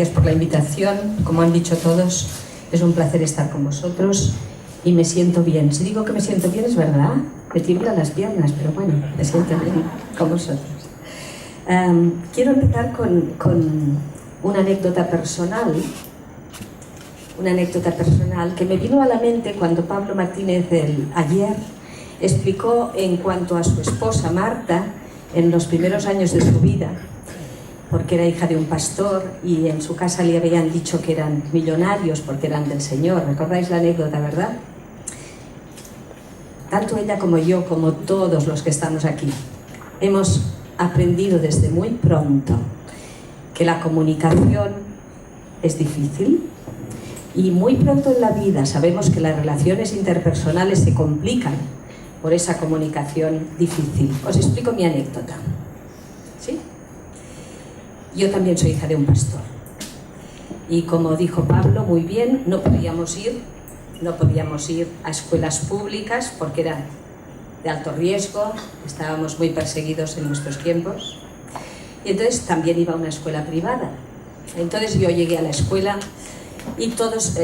gracias por la invitación. Como han dicho todos, es un placer estar con vosotros y me siento bien. Si digo que me siento bien es verdad, me tiemblan las piernas, pero bueno, me siento bien con vosotros. Quiero empezar con una anécdota personal que me vino a la mente cuando Pablo Martínez ayer explicó en cuanto a su esposa Marta en los primeros años de su vida, porque era hija de un pastor y en su casa le habían dicho que eran millonarios porque eran del Señor. ¿Recordáis la anécdota, verdad? Tanto ella como yo, como todos los que estamos aquí, hemos aprendido desde muy pronto que la comunicación es difícil y muy pronto en la vida sabemos que las relaciones interpersonales se complican por esa comunicación difícil. Os explico mi anécdota. ¿Sí? Yo también soy hija de un pastor y como dijo Pablo muy bien, no podíamos ir a escuelas públicas porque eran de alto riesgo, estábamos muy perseguidos en nuestros tiempos y entonces también iba a una escuela privada. Entonces yo llegué a la escuela y todos,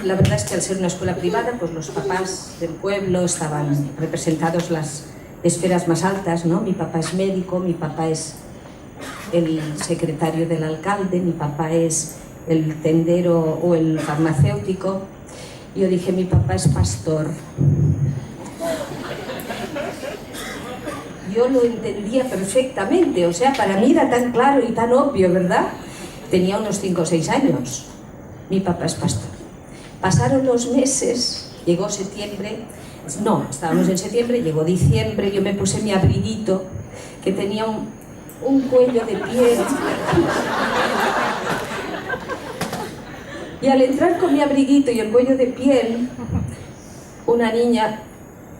la verdad es que al ser una escuela privada, pues los papás del pueblo estaban representados las esferas más altas, ¿no? Mi papá es médico, mi papá es el secretario del alcalde, mi papá es el tendero o el farmacéutico. Yo dije, mi papá es pastor. Yo lo entendía perfectamente, o sea, para mí era tan claro y tan obvio, ¿verdad? Tenía unos 5 o 6 años. Mi papá es pastor. Pasaron los meses, llegó septiembre, no, estábamos en septiembre, llegó diciembre, yo me puse mi abriguito, que tenía un cuello de piel. Y al entrar con mi abriguito y el cuello de piel, una niña,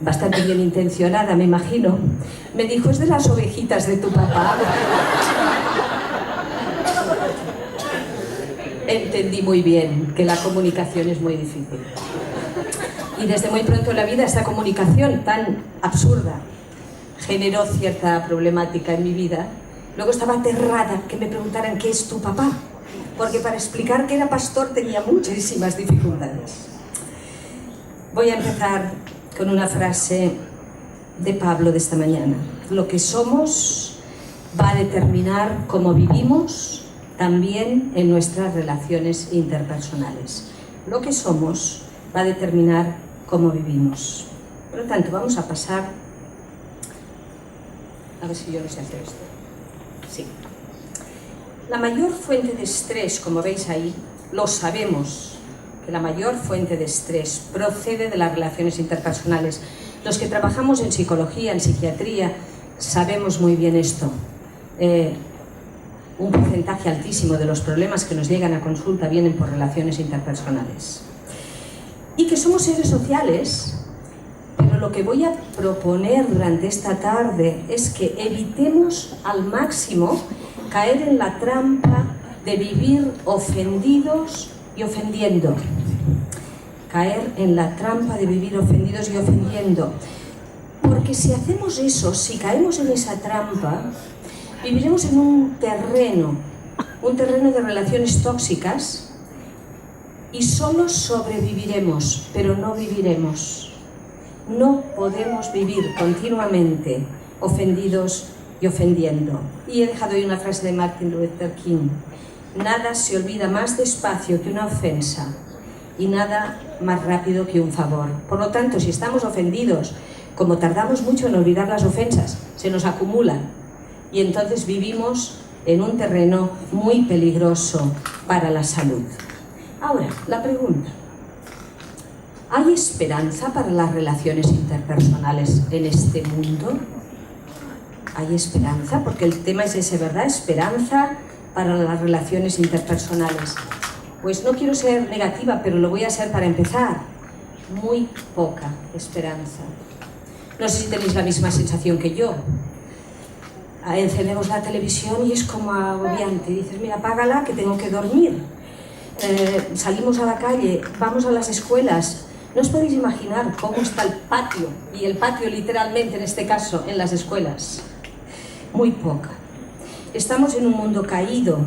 bastante bien intencionada, me imagino, me dijo, ¿es de las ovejitas de tu papá? Entendí muy bien que la comunicación es muy difícil. Y desde muy pronto en la vida esta comunicación tan absurda generó cierta problemática en mi vida. Luego estaba aterrada que me preguntaran ¿qué es tu papá? Porque para explicar que era pastor tenía muchísimas dificultades. Voy a empezar con una frase de Pablo de esta mañana. Lo que somos va a determinar cómo vivimos también en nuestras relaciones interpersonales. Lo que somos va a determinar cómo vivimos. Por lo tanto, vamos a pasar... A ver si yo no sé hacer esto. Sí. La mayor fuente de estrés, como veis ahí, lo sabemos, que la mayor fuente de estrés procede de las relaciones interpersonales. Los que trabajamos en psicología, en psiquiatría, sabemos muy bien esto. Un porcentaje altísimo de los problemas que nos llegan a consulta vienen por relaciones interpersonales. Y que somos seres sociales, pero lo que voy a proponer durante esta tarde es que evitemos al máximo caer en la trampa de vivir ofendidos y ofendiendo. Caer en la trampa de vivir ofendidos y ofendiendo. Porque si hacemos eso, si caemos en esa trampa, viviremos en un terreno de relaciones tóxicas y solo sobreviviremos, pero no viviremos. No podemos vivir continuamente ofendidos y ofendiendo. Y he dejado ahí una frase de Martin Luther King. Nada se olvida más despacio que una ofensa y nada más rápido que un favor. Por lo tanto, si estamos ofendidos, como tardamos mucho en olvidar las ofensas, se nos acumulan. Y entonces vivimos en un terreno muy peligroso para la salud. Ahora, la pregunta. ¿Hay esperanza para las relaciones interpersonales en este mundo? ¿Hay esperanza? Porque el tema es ese, ¿verdad? Esperanza para las relaciones interpersonales. Pues no quiero ser negativa, pero lo voy a ser para empezar. Muy poca esperanza. No sé si tenéis la misma sensación que yo. Encendemos la televisión y es como agobiante. Dices, mira, apágala que tengo que dormir. Salimos a la calle, vamos a las escuelas. No os podéis imaginar cómo está el patio, y el patio literalmente en este caso, en las escuelas. Muy poca. Estamos en un mundo caído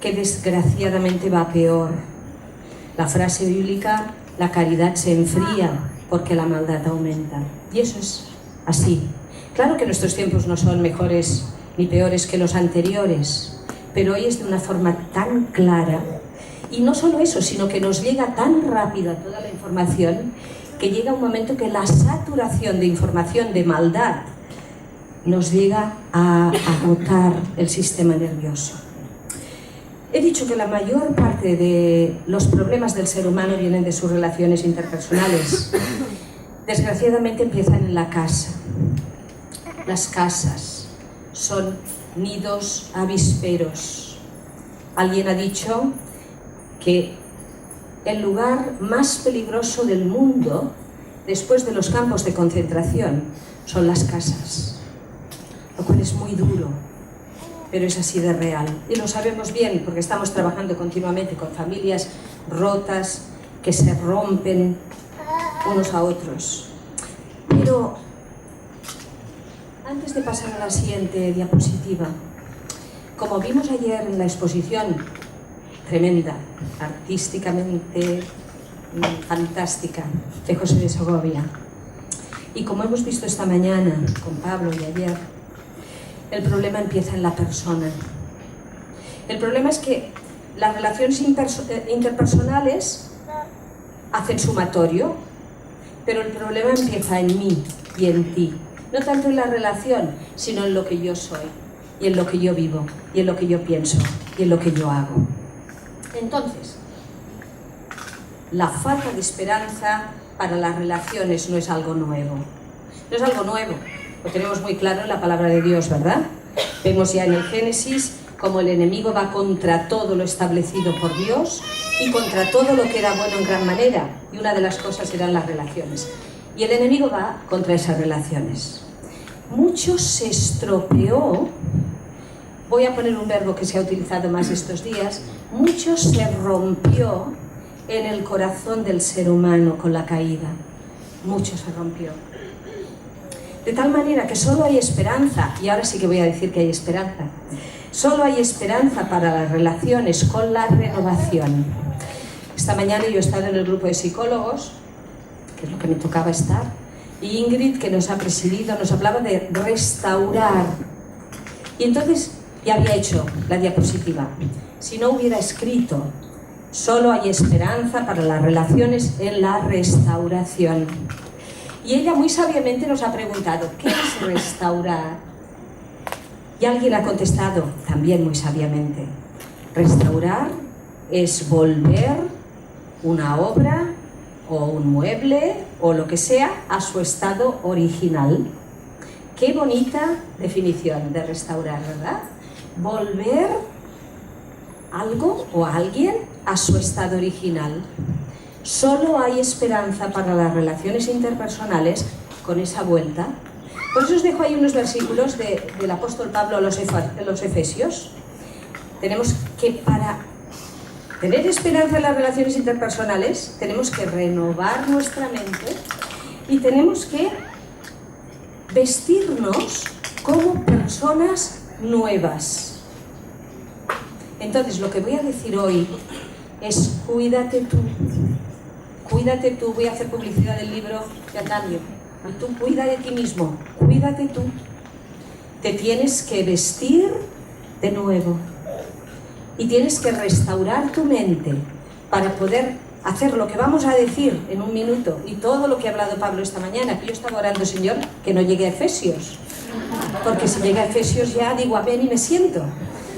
que desgraciadamente va peor. La frase bíblica, la caridad se enfría porque la maldad aumenta. Y eso es así. Claro que nuestros tiempos no son mejores ni peores que los anteriores, pero hoy es de una forma tan clara. Y no solo eso, sino que nos llega tan rápida toda la información que llega un momento que la saturación de información de maldad nos llega a agotar el sistema nervioso. He dicho que la mayor parte de los problemas del ser humano vienen de sus relaciones interpersonales. Desgraciadamente empiezan en la casa. Las casas son nidos avisperos. Alguien ha dicho que el lugar más peligroso del mundo, después de los campos de concentración, son las casas, lo cual es muy duro, pero es así de real. Y lo sabemos bien porque estamos trabajando continuamente con familias rotas, que se rompen unos a otros. Pero antes de pasar a la siguiente diapositiva, como vimos ayer en la exposición, tremenda, artísticamente fantástica, de José de Segovia, y como hemos visto esta mañana con Pablo y ayer, el problema empieza en la persona. El problema es que las relaciones interpersonales hacen sumatorio, pero el problema empieza en mí y en ti. No tanto en la relación, sino en lo que yo soy, y en lo que yo vivo, y en lo que yo pienso, y en lo que yo hago. Entonces, la falta de esperanza para las relaciones no es algo nuevo. No es algo nuevo, lo tenemos muy claro en la palabra de Dios, ¿verdad? Vemos ya en el Génesis cómo el enemigo va contra todo lo establecido por Dios y contra todo lo que era bueno en gran manera. Y una de las cosas eran las relaciones. Y el enemigo va contra esas relaciones. Mucho se estropeó, voy a poner un verbo que se ha utilizado más estos días, mucho se rompió en el corazón del ser humano con la caída. Mucho se rompió. De tal manera que solo hay esperanza, y ahora sí que voy a decir que hay esperanza, solo hay esperanza para las relaciones con la renovación. Esta mañana yo he estado en el grupo de psicólogos, que es lo que me tocaba estar, y Ingrid, que nos ha presidido, nos hablaba de restaurar. Y entonces ya había hecho la diapositiva. Si no hubiera escrito, solo hay esperanza para las relaciones en la restauración. Y ella muy sabiamente nos ha preguntado, ¿qué es restaurar? Y alguien ha contestado, también muy sabiamente, restaurar es volver una obra o un mueble o lo que sea a su estado original. Qué bonita definición de restaurar, ¿verdad? Volver algo o a alguien a su estado original. Solo hay esperanza para las relaciones interpersonales con esa vuelta. Por eso os dejo ahí unos versículos del apóstol Pablo a los Efesios. Tenemos que, para tener esperanza en las relaciones interpersonales, tenemos que renovar nuestra mente y tenemos que vestirnos como personas nuevas. Entonces, lo que voy a decir hoy es cuídate tú. Cuídate tú, voy a hacer publicidad del libro de Antonio. Y tú cuida de ti mismo, cuídate tú. Te tienes que vestir de nuevo. Y tienes que restaurar tu mente para poder hacer lo que vamos a decir en un minuto y todo lo que ha hablado Pablo esta mañana, que yo estaba orando, Señor, que no llegue a Efesios. Porque si llega a Efesios ya digo amén y me siento.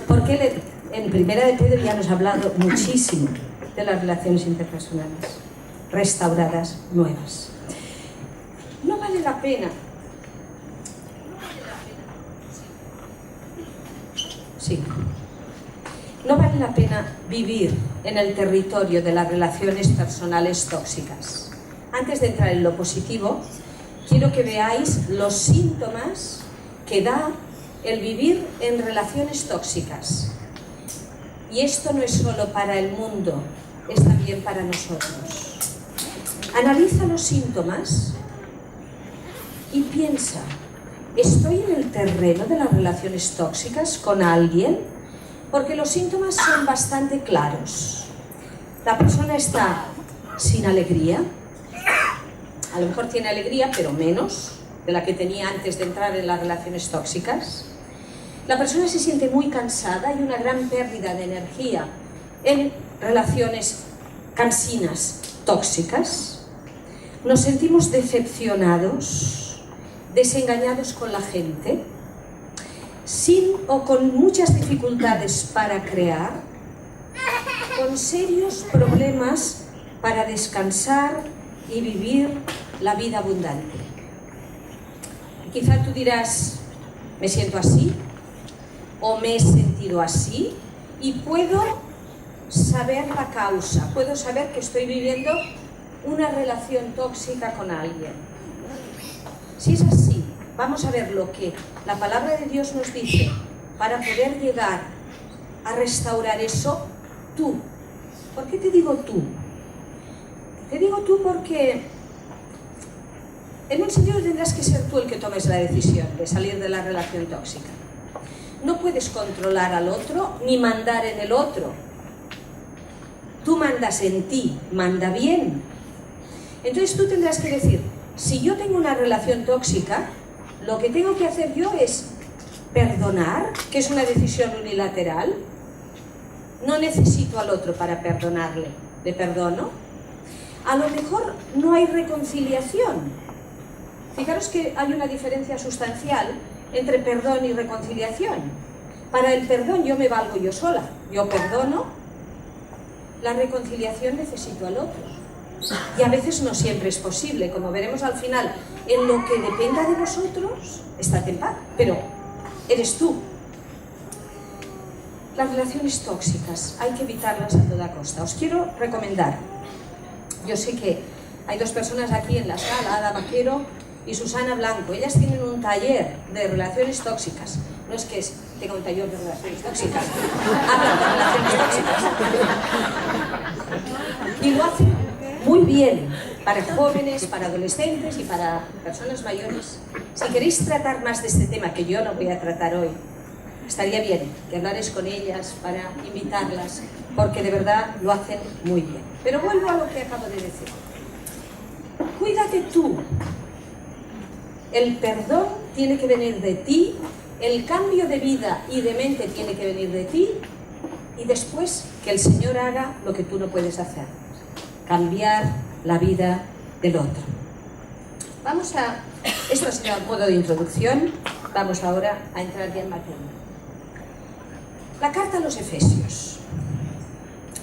Porque en Primera de Pedro ya nos ha hablado muchísimo de las relaciones interpersonales, restauradas, nuevas. No vale la pena. Sí. No vale la pena vivir en el territorio de las relaciones personales tóxicas. Antes de entrar en lo positivo, quiero que veáis los síntomas que da el vivir en relaciones tóxicas. Y esto no es solo para el mundo, es también para nosotros. Analiza los síntomas y piensa, ¿estoy en el terreno de las relaciones tóxicas con alguien Porque los síntomas son bastante claros. La persona está sin alegría, a lo mejor tiene alegría, pero menos de la que tenía antes de entrar en las relaciones tóxicas. La persona se siente muy cansada, hay una gran pérdida de energía en relaciones cansinas tóxicas. Nos sentimos decepcionados, desengañados con la gente, sin o con muchas dificultades para crear, con serios problemas para descansar y vivir la vida abundante. Quizá tú dirás, me siento así, o me he sentido así, y puedo saber la causa, puedo saber que estoy viviendo una relación tóxica con alguien. Si es así, vamos a ver lo que la palabra de Dios nos dice para poder llegar a restaurar eso tú. ¿Por qué te digo tú? Te digo tú porque en un sentido tendrás que ser tú el que tomes la decisión de salir de la relación tóxica. No puedes controlar al otro ni mandar en el otro. Tú mandas en ti, manda bien. Entonces tú tendrás que decir, si yo tengo una relación tóxica, lo que tengo que hacer yo es perdonar, que es una decisión unilateral. No necesito al otro para perdonarle, le perdono. A lo mejor no hay reconciliación. Fijaros que hay una diferencia sustancial entre perdón y reconciliación. Para el perdón yo me valgo yo sola, yo perdono. La reconciliación necesito al otro. Y a veces no siempre es posible, como veremos al final. En lo que dependa de vosotros, estate en paz, pero eres tú. Las relaciones tóxicas hay que evitarlas a toda costa. Os quiero recomendar, yo sé que hay dos personas aquí en la sala, Ada Vaquero y Susana Blanco. Ellas tienen un taller de relaciones tóxicas. No es que tenga un taller de relaciones tóxicas, hablan de relaciones tóxicas. Y lo hacen muy bien para jóvenes, para adolescentes y para personas mayores. Si queréis tratar más de este tema, que yo no voy a tratar hoy, estaría bien que hablaréis con ellas para invitarlas, porque de verdad lo hacen muy bien. Pero vuelvo a lo que acabo de decir. Cuídate tú. El perdón tiene que venir de ti, el cambio de vida y de mente tiene que venir de ti, y después que el Señor haga lo que tú no puedes hacer, cambiar la vida del otro. Esto ha sido un modo de introducción, vamos ahora a entrar ya en materia. La carta a los Efesios.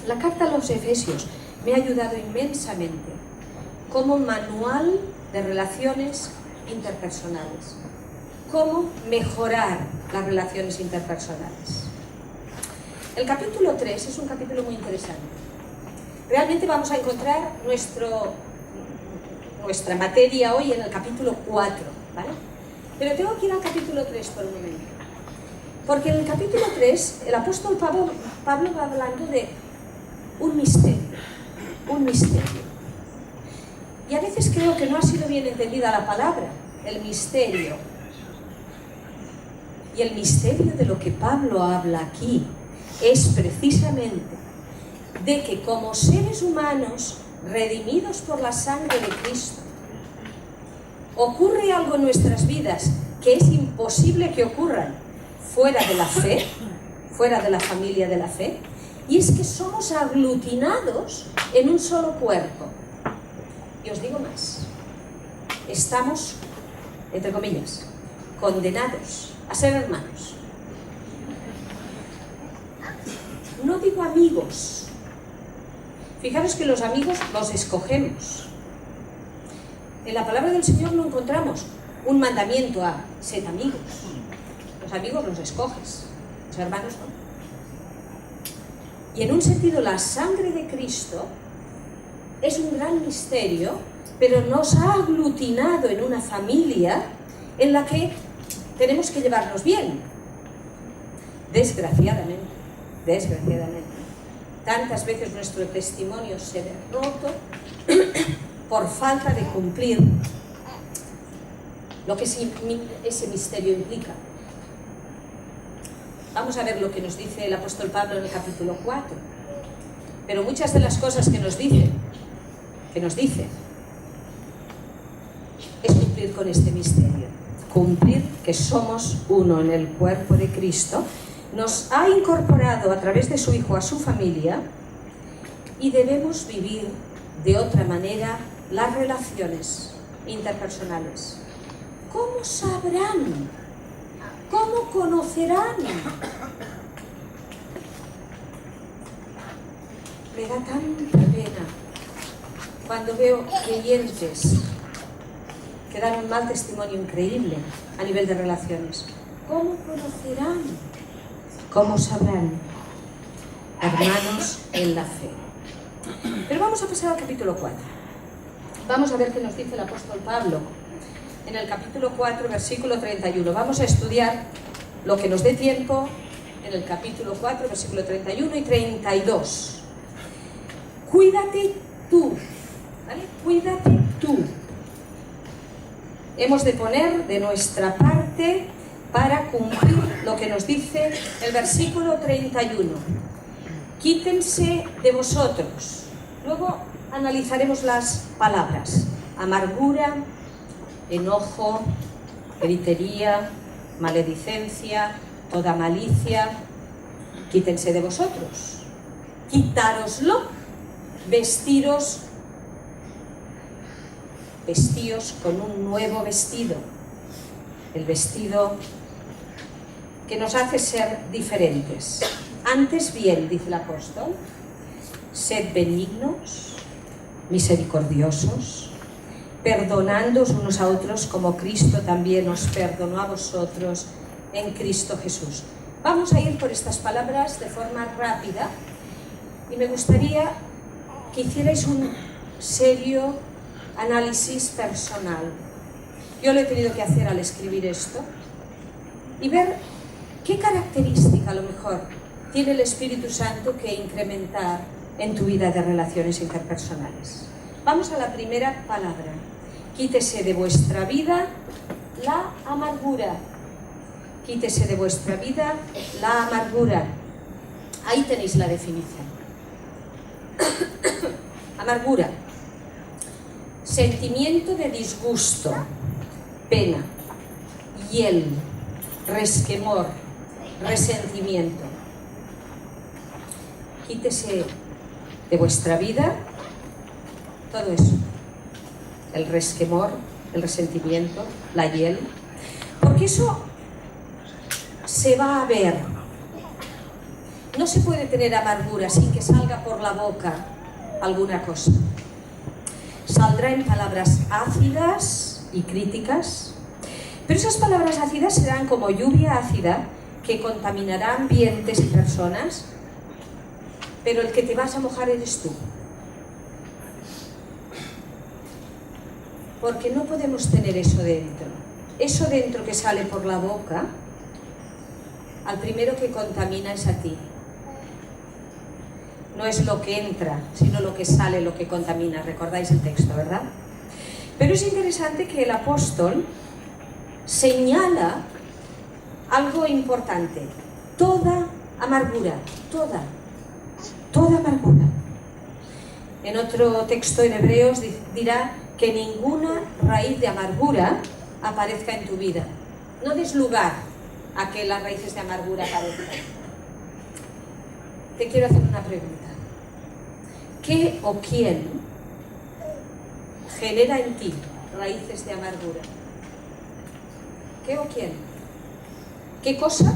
La carta a los Efesios me ha ayudado inmensamente como manual de relaciones interpersonales. Cómo mejorar las relaciones interpersonales. El capítulo 3 es un capítulo muy interesante. Realmente vamos a encontrar nuestra materia hoy en el capítulo 4, ¿vale? Pero tengo que ir al capítulo 3 por un momento. Porque en el capítulo 3 el apóstol Pablo va hablando de un misterio. Un misterio. Y a veces creo que no ha sido bien entendida la palabra, el misterio. Y el misterio de lo que Pablo habla aquí es precisamente de que como seres humanos redimidos por la sangre de Cristo, ocurre algo en nuestras vidas que es imposible que ocurran fuera de la fe, fuera de la familia de la fe, y es que somos aglutinados en un solo cuerpo. Y os digo más, estamos, entre comillas, condenados a ser hermanos. No digo amigos. Fijaros que los amigos los escogemos. En la palabra del Señor no encontramos un mandamiento a sed amigos. Los amigos los escoges, los hermanos no. Y en un sentido la sangre de Cristo es un gran misterio, pero nos ha aglutinado en una familia en la que tenemos que llevarnos bien. Desgraciadamente. Tantas veces nuestro testimonio se ve roto por falta de cumplir lo que ese misterio implica. Vamos a ver lo que nos dice el apóstol Pablo en el capítulo 4. Pero muchas de las cosas que nos dice, es cumplir con este misterio. Cumplir que somos uno en el cuerpo de Cristo, nos ha incorporado a través de su Hijo a su familia y debemos vivir de otra manera las relaciones interpersonales. ¿Cómo sabrán? ¿Cómo conocerán? Me da tanta pena cuando veo creyentes que dan un mal testimonio increíble a nivel de relaciones. ¿Cómo conocerán? ¿Cómo sabrán? Hermanos en la fe. Pero vamos a pasar al capítulo 4. Vamos a ver qué nos dice el apóstol Pablo en el capítulo 4, versículo 31. Vamos a estudiar lo que nos dé tiempo en el capítulo 4, versículo 31 y 32. Cuídate tú, ¿vale? Cuídate tú. Hemos de poner de nuestra parte para cumplir lo que nos dice el versículo 31. Quítense de vosotros. Luego analizaremos las palabras. Amargura, enojo, gritería, maledicencia, toda malicia. Quítense de vosotros. Quitároslo, vestíos con un nuevo vestido. El vestido que nos hace ser diferentes. Antes bien, dice el apóstol, sed benignos, misericordiosos, perdonándoos unos a otros como Cristo también os perdonó a vosotros en Cristo Jesús. Vamos a ir por estas palabras de forma rápida y me gustaría que hicierais un serio análisis personal. Yo lo he tenido que hacer al escribir esto y ver qué característica a lo mejor tiene el Espíritu Santo que incrementar en tu vida de relaciones interpersonales. Vamos a la primera palabra. Quítese de vuestra vida la amargura. Quítese de vuestra vida la amargura. Ahí tenéis la definición. Amargura. Sentimiento de disgusto, pena, hiel, resquemor, resentimiento. Quítese de vuestra vida todo eso. El resquemor, el resentimiento, la hiel. Porque eso se va a ver. No se puede tener amargura sin que salga por la boca alguna cosa. Saldrá en palabras ácidas y críticas, pero esas palabras ácidas serán como lluvia ácida que contaminará ambientes y personas, pero el que te vas a mojar eres tú. Porque no podemos tener eso dentro. Eso dentro que sale por la boca, al primero que contamina es a ti. No es lo que entra, sino lo que sale, lo que contamina. Recordáis el texto, ¿verdad? Pero es interesante que el apóstol señala algo importante. Toda amargura, toda amargura. En otro texto en Hebreos dirá que ninguna raíz de amargura aparezca en tu vida. No des lugar a que las raíces de amargura aparezcan. Te quiero hacer una pregunta. ¿Qué o quién genera en ti raíces de amargura? ¿Qué o quién? ¿Qué cosa?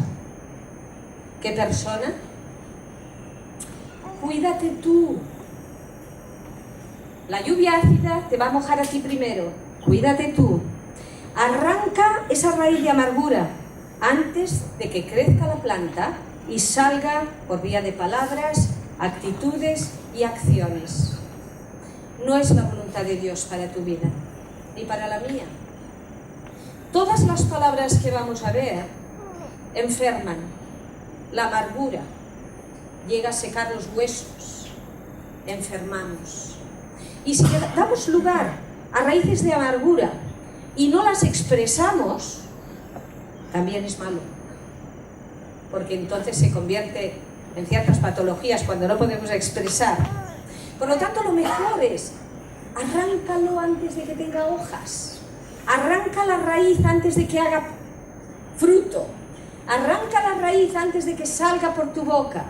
¿Qué persona? Cuídate tú. La lluvia ácida te va a mojar a ti primero. Cuídate tú. Arranca esa raíz de amargura antes de que crezca la planta y salga por vía de palabras, actitudes y acciones. No es la voluntad de Dios para tu vida, ni para la mía. Todas las palabras que vamos a ver enferman. La amargura llega a secar los huesos. Enfermamos. Y si damos lugar a raíces de amargura y no las expresamos, también es malo. porque entonces se convierte en ciertas patologías cuando no podemos expresar. Por lo tanto, lo mejor es arráncalo antes de que tenga hojas, arranca la raíz antes de que haga fruto, arranca la raíz antes de que salga por tu boca.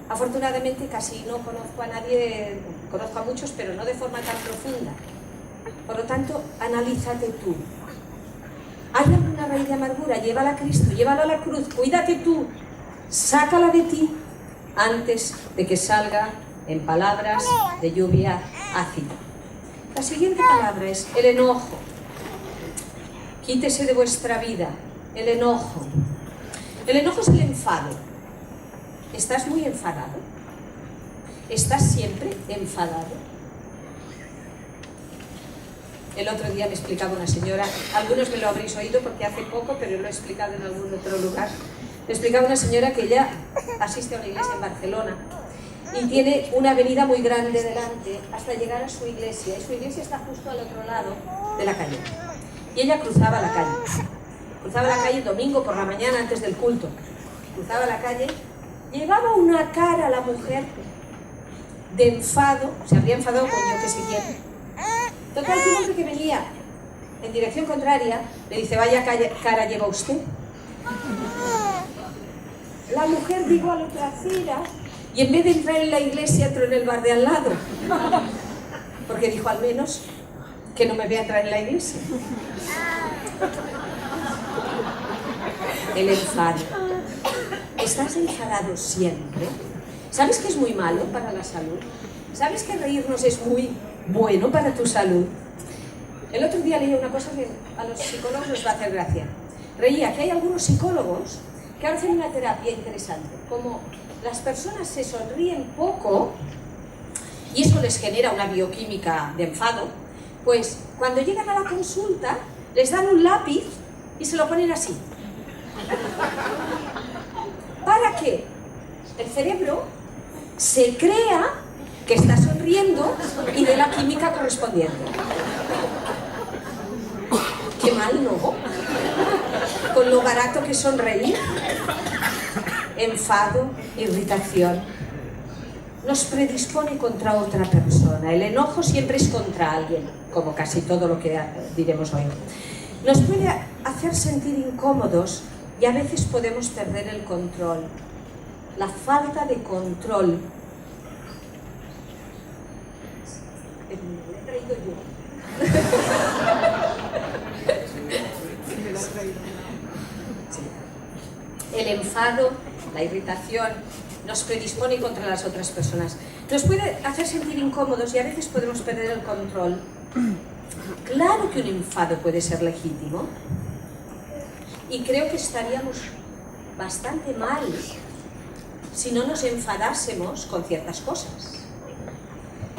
Afortunadamente casi no conozco a nadie, conozco a muchos, pero no de forma tan profunda. Por lo tanto, analízate tú. ¿Hay alguna raíz de amargura? Llévala a Cristo, llévala a la cruz, cuídate tú, sácala de ti antes de que salga en palabras de lluvia ácida. La siguiente palabra es el enojo. Quítese de vuestra vida el enojo. El enojo es el enfado. ¿Estás muy enfadado? ¿Estás siempre enfadado? El otro día me explicaba una señora, algunos me lo habréis oído porque hace poco, pero lo he explicado en algún otro lugar. Me explicaba una señora que ella asiste a una iglesia en Barcelona y tiene una avenida muy grande delante hasta llegar a su iglesia, y su iglesia está justo al otro lado de la calle. Y ella cruzaba la calle el domingo por la mañana antes del culto, cruzaba la calle, llevaba una cara a la mujer de enfado, se habría enfadado con yo que sé quién. Total, que un hombre que venía en dirección contraria le dice, vaya cara lleva usted. La mujer dijo a la trasera y en vez de entrar en la iglesia entró en el bar de al lado, porque dijo, al menos que no me vea entrar en la iglesia. El enfado. ¿Estás enfadado siempre? ¿Sabes que es muy malo para la salud? ¿Sabes que reírnos es muy bueno para tu salud? El otro día leí una cosa que a los psicólogos les va a hacer gracia. Reía que hay algunos psicólogos que hacen una terapia interesante. Como las personas se sonríen poco y eso les genera una bioquímica de enfado, pues cuando llegan a la consulta les dan un lápiz y se lo ponen así. Para que el cerebro se crea que está sonriendo y de la química correspondiente. Qué mal, ¿no? Con lo barato que es sonreír. Enfado, irritación, nos predispone contra otra persona. El enojo siempre es contra alguien, como casi todo lo que diremos hoy. Nos puede hacer sentir incómodos y a veces podemos perder el control. La falta de control. Lo he traído yo. El enfado, la irritación, nos predispone contra las otras personas. Nos puede hacer sentir incómodos y a veces podemos perder el control. Claro que un enfado puede ser legítimo y creo que estaríamos bastante mal si no nos enfadásemos con ciertas cosas,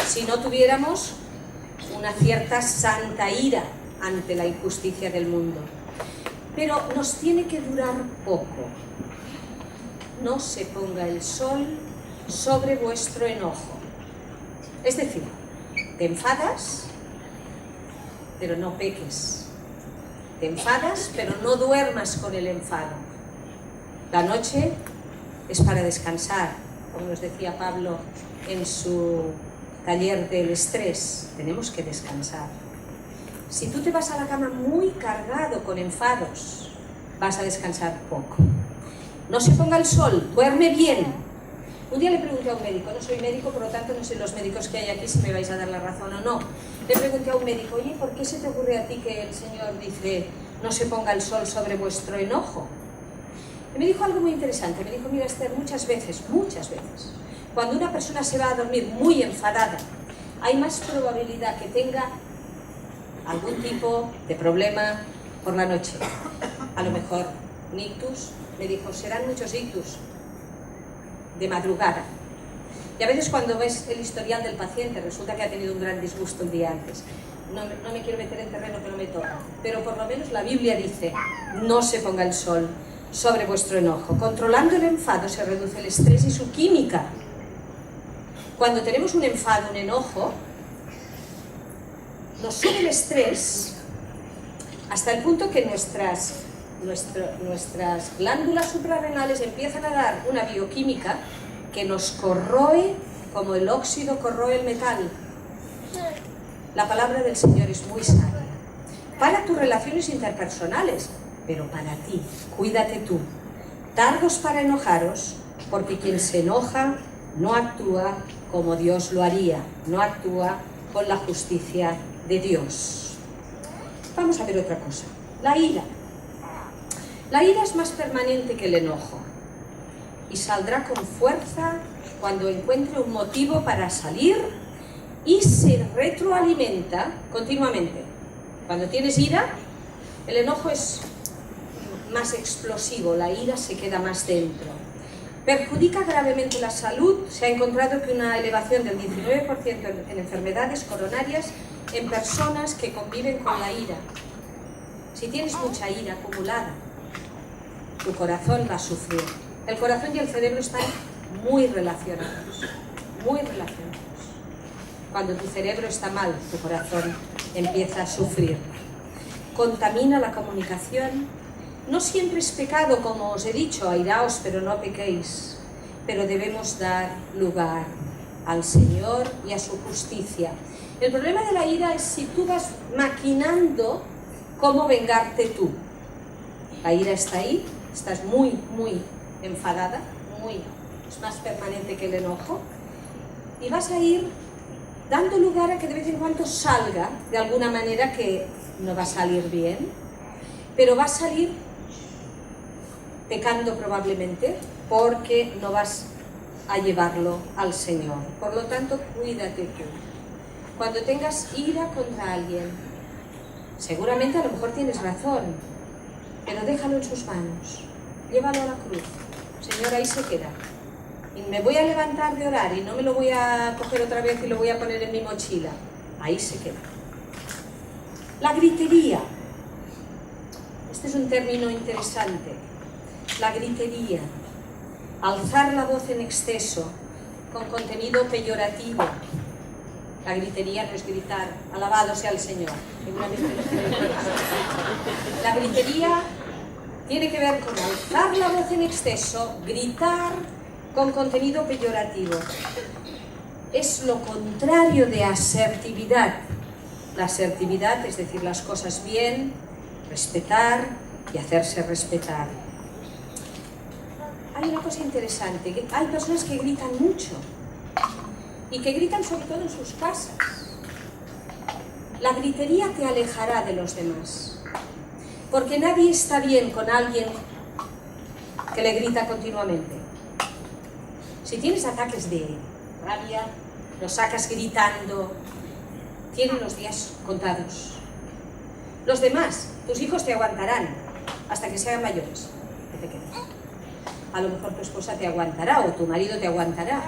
si no tuviéramos una cierta santa ira ante la injusticia del mundo. Pero nos tiene que durar poco. No se ponga el sol sobre vuestro enojo. Es decir, te enfadas, pero no peques. Te enfadas, pero no duermas con el enfado. La noche es para descansar, como nos decía Pablo en su taller del estrés. Tenemos que descansar. Si tú te vas a la cama muy cargado con enfados, vas a descansar poco. No se ponga el sol, duerme bien. Un día le pregunté a un médico, no soy médico, por lo tanto no sé los médicos que hay aquí si me vais a dar la razón o no. Le pregunté a un médico, oye, ¿por qué se te ocurre a ti que el Señor dice no se ponga el sol sobre vuestro enojo? Y me dijo algo muy interesante, me dijo, mira Esther, muchas veces, cuando una persona se va a dormir muy enfadada, hay más probabilidad que tenga algún tipo de problema por la noche. A lo mejor un ictus, me dijo, serán muchos ictus de madrugada. Y a veces cuando ves el historial del paciente resulta que ha tenido un gran disgusto el día antes. No me quiero meter en terreno que no me toca, pero por lo menos la Biblia dice, no se ponga el sol sobre vuestro enojo. Controlando el enfado se reduce el estrés y su química. Cuando tenemos un enfado, un enojo, nos sube el estrés hasta el punto que nuestras glándulas suprarrenales empiezan a dar una bioquímica que nos corroe como el óxido corroe el metal. La palabra del Señor es muy sabia. Para tus relaciones interpersonales, pero para ti, cuídate tú. Tardos para enojaros, porque quien se enoja no actúa como Dios lo haría, no actúa con la justicia de Dios. Vamos a ver otra cosa, la ira. La ira es más permanente que el enojo y saldrá con fuerza cuando encuentre un motivo para salir y se retroalimenta continuamente. Cuando tienes ira, el enojo es más explosivo, la ira se queda más dentro. Perjudica gravemente la salud. Se ha encontrado que una elevación del 19% en enfermedades coronarias en personas que conviven con la ira. Si tienes mucha ira acumulada, tu corazón va a sufrir. El corazón y el cerebro están muy relacionados, muy relacionados. Cuando tu cerebro está mal, tu corazón empieza a sufrir. Contamina la comunicación. No siempre es pecado, como os he dicho, airaos, pero no pequéis. Pero debemos dar lugar al Señor y a su justicia. El problema de la ira es si tú vas maquinando cómo vengarte tú. La ira está ahí, estás muy enfadada, es más permanente que el enojo, y vas a ir dando lugar a que de vez en cuando salga de alguna manera que no va a salir bien, pero va a salir pecando probablemente porque no vas a llevarlo al Señor. Por lo tanto, cuídate tú. Cuando tengas ira contra alguien, seguramente a lo mejor tienes razón, pero déjalo en sus manos, llévalo a la cruz. Señor, ahí se queda. Y me voy a levantar de orar y no me lo voy a coger otra vez y lo voy a poner en mi mochila. Ahí se queda. La gritería. Este es un término interesante. La gritería. Alzar la voz en exceso, con contenido peyorativo. La gritería no es gritar, alabado sea el Señor. La gritería tiene que ver con alzar la voz en exceso, gritar con contenido peyorativo. Es lo contrario de asertividad. La asertividad es decir las cosas bien, respetar y hacerse respetar. Hay una cosa interesante, hay personas que gritan mucho y que gritan sobre todo en sus casas. La gritería te alejará de los demás, porque nadie está bien con alguien que le grita continuamente. Si tienes ataques de rabia, los sacas gritando, tienen los días contados. Los demás, tus hijos te aguantarán hasta que sean mayores, que te quedes. A lo mejor tu esposa te aguantará o tu marido te aguantará,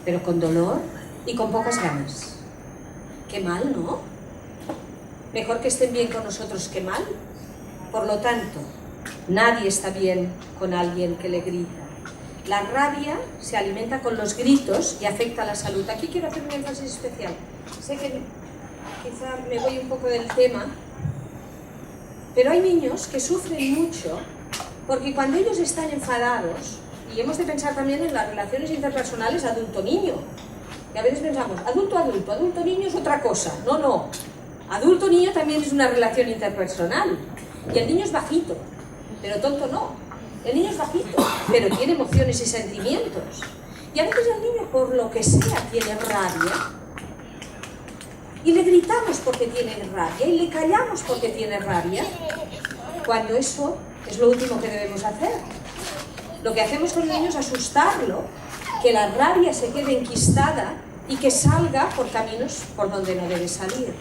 pero con dolor y con pocas ganas. Qué mal, ¿no? Mejor que estén bien con nosotros que mal. Por lo tanto, nadie está bien con alguien que le grita. La rabia se alimenta con los gritos y afecta a la salud. Aquí quiero hacer un énfasis especial. Sé que quizá me voy un poco del tema, pero hay niños que sufren mucho porque cuando ellos están enfadados, y hemos de pensar también en las relaciones interpersonales adulto-niño, que a veces pensamos, adulto-adulto, adulto-niño es otra cosa. No, no. Adulto-niño también es una relación interpersonal. Y el niño es bajito, pero tonto no. El niño es bajito, pero tiene emociones y sentimientos. Y a veces el niño, por lo que sea, tiene rabia. Y le gritamos porque tiene rabia, y le callamos porque tiene rabia, cuando eso es lo último que debemos hacer. Lo que hacemos con el niño es asustarlo, que la rabia se quede enquistada y que salga por caminos por donde no debe salir.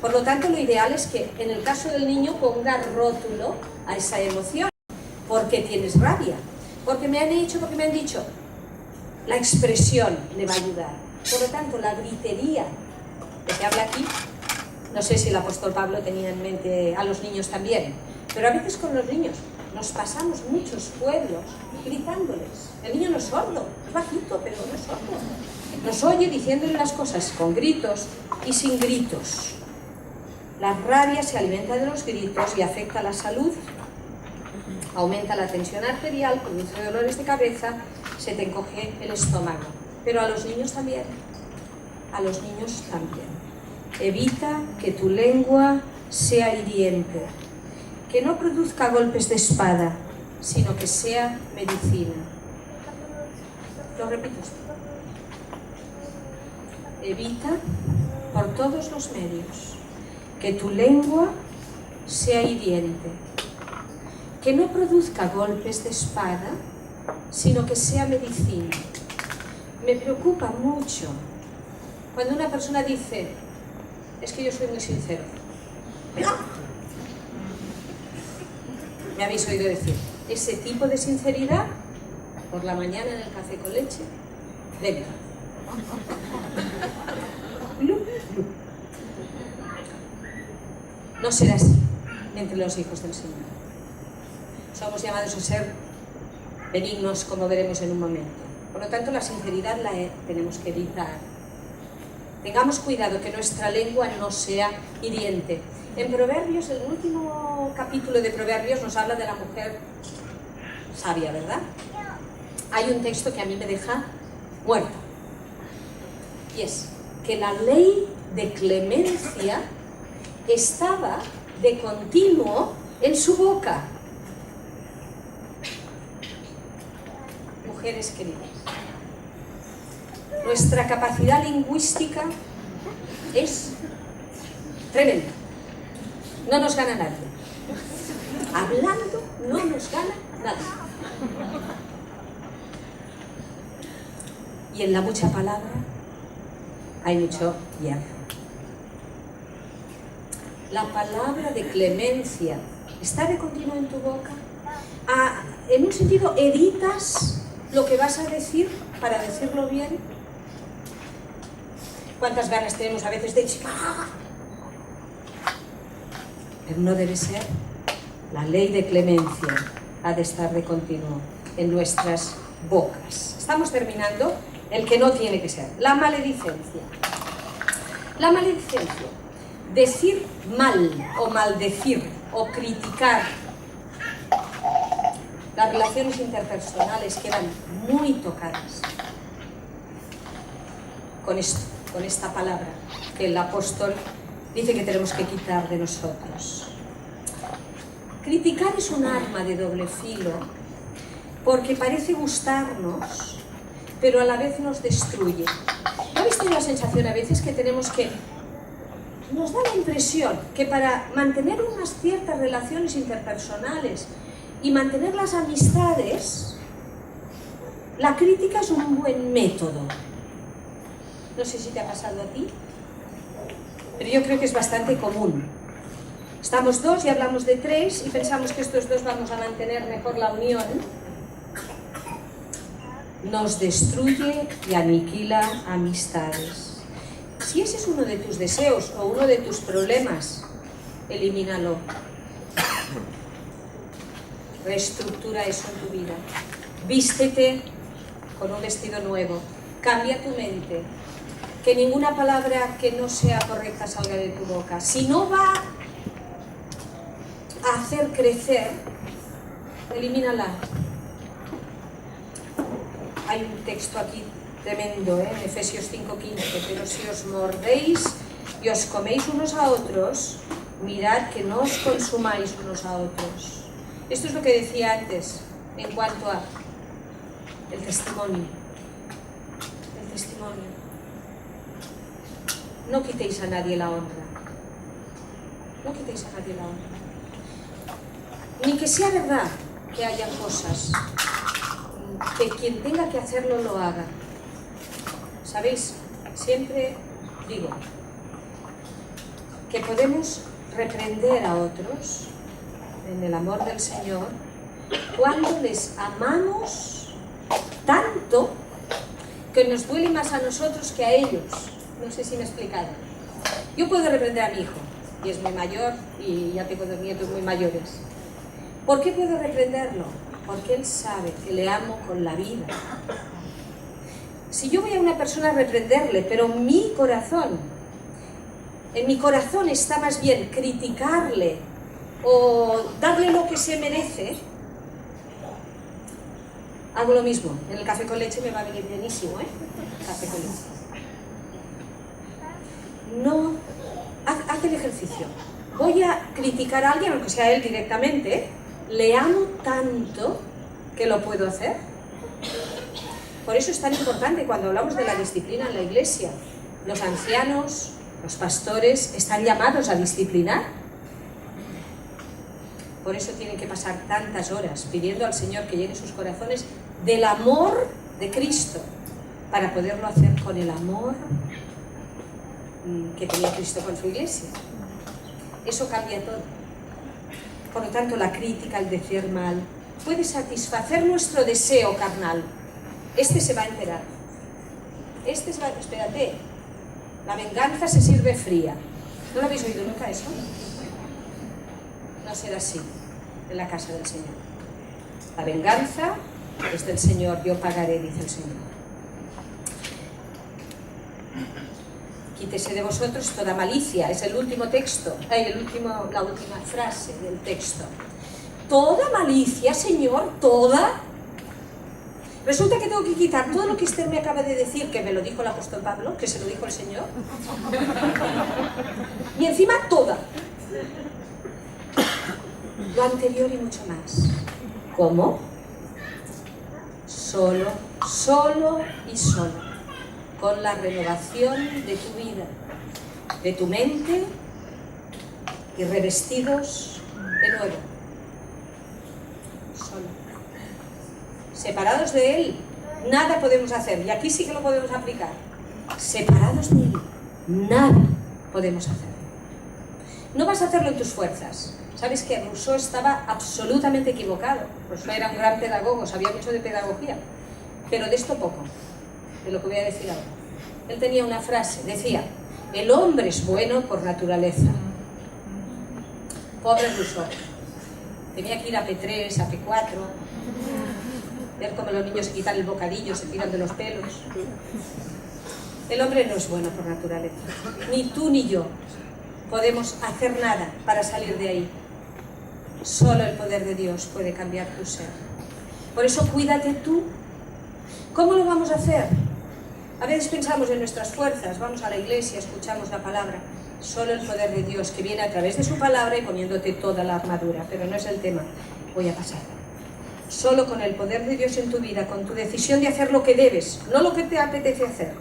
Por lo tanto, lo ideal es que en el caso del niño ponga rótulo a esa emoción. ¿Por qué tienes rabia? Porque me han hecho, porque me han dicho. La expresión le va a ayudar. Por lo tanto, la gritería de que habla aquí, no sé si el apóstol Pablo tenía en mente a los niños también, pero a veces con los niños nos pasamos muchos pueblos gritándoles. El niño no es sordo, es bajito, pero no es sordo. Nos oye diciéndole las cosas con gritos y sin gritos. La rabia se alimenta de los gritos y afecta la salud, aumenta la tensión arterial, produce dolores de cabeza, se te encoge el estómago. Pero a los niños también. A los niños también. Evita que tu lengua sea hiriente, que no produzca golpes de espada, sino que sea medicina. Lo repito. Evita por todos los medios que tu lengua sea hiriente, que no produzca golpes de espada, sino que sea medicina. Me preocupa mucho cuando una persona dice, es que yo soy muy sincero. Me habéis oído decir, ese tipo de sinceridad, por la mañana en el café con leche, venga. No será así entre los hijos del Señor. Somos llamados a ser benignos, como veremos en un momento. Por lo tanto, la sinceridad la tenemos que evitar. Tengamos cuidado que nuestra lengua no sea hiriente. En Proverbios, el último capítulo de Proverbios nos habla de la mujer sabia, ¿verdad? Hay un texto que a mí me deja muerta. Y es que la ley de clemencia estaba de continuo en su boca. Mujeres queridas, nuestra capacidad lingüística es tremenda. No nos gana nadie. Hablando no nos gana nadie. Y en la mucha palabra hay mucho hierro. La palabra de clemencia está de continuo en tu boca. En un sentido, evitas lo que vas a decir para decirlo bien. ¿Cuántas ganas tenemos a veces de decir? Pero no debe ser. La ley de clemencia ha de estar de continuo en nuestras bocas. Estamos terminando. El que no tiene que ser. La maledicencia. La maledicencia. Decir mal o maldecir o criticar. Las relaciones interpersonales quedan muy tocadas con esto, con esta palabra que el apóstol dice que tenemos que quitar de nosotros. Criticar es un arma de doble filo porque parece gustarnos, pero a la vez nos destruye. ¿No habéis tenido la sensación a veces que tenemos que... Nos da la impresión que para mantener unas ciertas relaciones interpersonales y mantener las amistades, la crítica es un buen método. No sé si te ha pasado a ti, pero yo creo que es bastante común. Estamos dos y hablamos de tres y pensamos que estos dos vamos a mantener mejor la unión. Nos destruye y aniquila amistades. Si ese es uno de tus deseos o uno de tus problemas, elimínalo. Reestructura eso en tu vida. Vístete con un vestido nuevo. Cambia tu mente. Que ninguna palabra que no sea correcta salga de tu boca. Si no va a hacer crecer, elimínala. Hay un texto aquí tremendo, en Efesios 5:15, pero si os mordéis y os coméis unos a otros, mirad que no os consumáis unos a otros. Esto es lo que decía antes en cuanto a el testimonio. El testimonio. No quitéis a nadie la honra. No quitéis a nadie la honra. Ni que sea verdad que haya cosas que quien tenga que hacerlo lo haga. ¿Sabéis? Siempre digo que podemos reprender a otros en el amor del Señor cuando les amamos tanto que nos duele más a nosotros que a ellos. No sé si me he explicado. Yo puedo reprender a mi hijo, y es muy mayor, y ya tengo 2 nietos muy mayores. ¿Por qué puedo reprenderlo? Porque él sabe que le amo con la vida. Si yo voy a una persona a reprenderle, pero mi corazón en mi corazón está más bien criticarle o darle lo que se merece, hago lo mismo. En el café con leche me va a venir bienísimo, café con leche. No, haz el ejercicio. Voy a criticar a alguien, aunque sea él directamente, le amo tanto que lo puedo hacer. Por eso es tan importante cuando hablamos de la disciplina en la iglesia. Los ancianos, los pastores están llamados a disciplinar. Por eso tienen que pasar tantas horas pidiendo al Señor que llene sus corazones del amor de Cristo, para poderlo hacer con el amor que tenía Cristo con su iglesia. Eso cambia todo. Por lo tanto, la crítica, el decir mal, puede satisfacer nuestro deseo carnal. Este se va a enterar. Espérate, la venganza se sirve fría. ¿No lo habéis oído nunca eso? No será así en la casa del Señor. La venganza es del Señor, yo pagaré, dice el Señor. Quítese de vosotros toda malicia, es el último texto, la última frase del texto. Toda malicia, Señor, toda. Resulta que tengo que quitar todo lo que Esther me acaba de decir, que me lo dijo el apóstol Pablo, que se lo dijo el Señor. Y encima toda. Lo anterior y mucho más. ¿Cómo? Solo y solo. Con la renovación de tu vida, de tu mente, y revestidos de nuevo. Solo. Separados de Él, nada podemos hacer. Y aquí sí que lo podemos aplicar. Separados de Él, nada podemos hacer. No vas a hacerlo en tus fuerzas. Sabes que Rousseau estaba absolutamente equivocado. Rousseau era un gran pedagogo, sabía mucho de pedagogía. Pero de esto poco, de lo que voy a decir ahora. Él tenía una frase, decía: el hombre es bueno por naturaleza. Pobre Rousseau. Tenía que ir a P3, a P4, ver cómo los niños se quitan el bocadillo, se tiran de los pelos. El hombre no es bueno por naturaleza. Ni tú ni yo podemos hacer nada para salir de ahí. Solo el poder de Dios puede cambiar tu ser. Por eso cuídate tú. ¿Cómo lo vamos a hacer? A veces pensamos en nuestras fuerzas, vamos a la iglesia, escuchamos la palabra. Solo el poder de Dios que viene a través de su palabra y poniéndote toda la armadura. Pero no es el tema, voy a pasar. Solo con el poder de Dios en tu vida, con tu decisión de hacer lo que debes, no lo que te apetece hacer.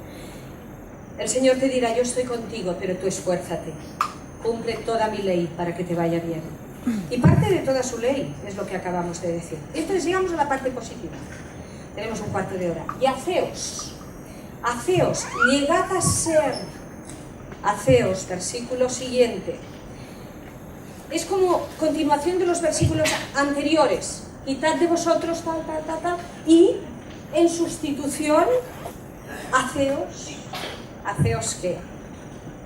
El Señor te dirá: yo estoy contigo, pero tú esfuérzate. Cumple toda mi ley para que te vaya bien. Y parte de toda su ley es lo que acabamos de decir. Entonces llegamos a la parte positiva. Tenemos un cuarto de hora. Y haceos, llegad a ser. Haceos, versículo siguiente. Es como continuación de los versículos anteriores. Quitad de vosotros tal, y en sustitución, haceos ¿qué?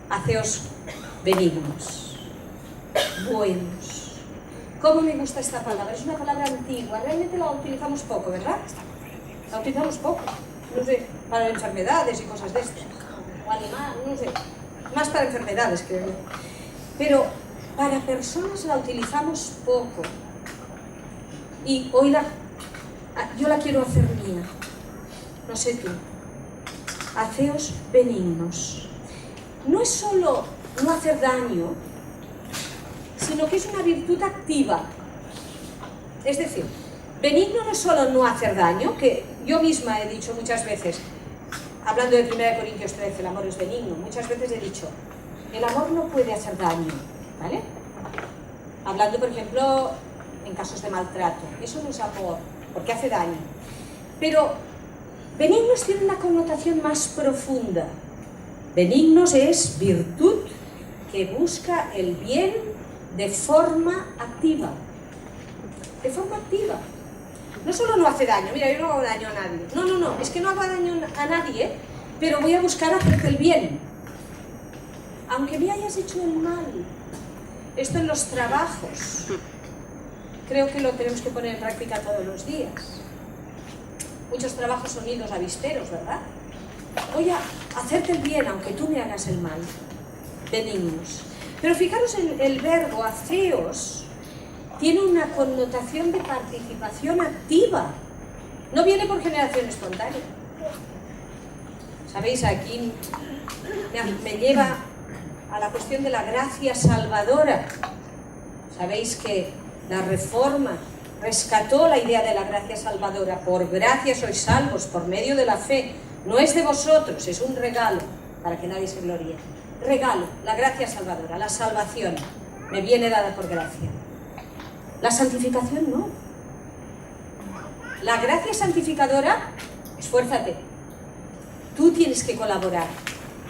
Haceos benignos, buenos. ¿Cómo me gusta esta palabra? Es una palabra antigua, realmente la utilizamos poco, ¿verdad? La utilizamos poco, no sé, para enfermedades y cosas de estas, o animal, no sé, más para enfermedades creo yo. Pero para personas la utilizamos poco. Y hoy yo la quiero hacer mía, no sé tú. Haceos benignos. No es solo no hacer daño, sino que es una virtud activa. Es decir, benigno no es solo no hacer daño, que yo misma he dicho muchas veces, hablando de 1 Corintios 13, el amor es benigno, muchas veces he dicho, el amor no puede hacer daño, ¿vale? Hablando, por ejemplo, en casos de maltrato, eso no es amor, porque hace daño. Pero benignos tiene una connotación más profunda. Benignos es virtud que busca el bien de forma activa. De forma activa. No solo no hace daño, mira, yo no hago daño a nadie. No, es que no hago daño a nadie, pero voy a buscar hacerte el bien. Aunque me hayas hecho el mal. Esto en los trabajos. Creo que lo tenemos que poner en práctica todos los días. Muchos trabajos son nidos avisperos, ¿verdad? Voy a hacerte el bien aunque tú me hagas el mal. benignos. Pero fijaros, el verbo aceos tiene una connotación de participación activa. No viene por generación espontánea. ¿Sabéis? Aquí me lleva a la cuestión de la gracia salvadora. Sabéis que la Reforma rescató la idea de la gracia salvadora. Por gracia sois salvos por medio de la fe. No es de vosotros, es un regalo, para que nadie se gloríe. Regalo, la gracia salvadora, la salvación, me viene dada por gracia. La santificación no. La gracia santificadora, esfuérzate. Tú tienes que colaborar.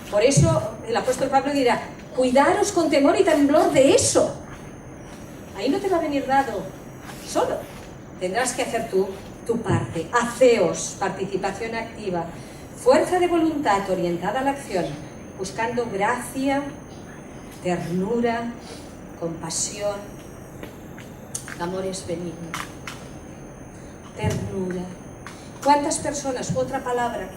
Por eso el apóstol Pablo dirá, cuidaros con temor y temblor de eso. Ahí no te va a venir dado solo. Tendrás que hacer tu parte. Aceos, participación activa. Fuerza de voluntad orientada a la acción, buscando gracia, ternura, compasión, amor es benigno. Ternura. ¿Cuántas personas? Otra palabra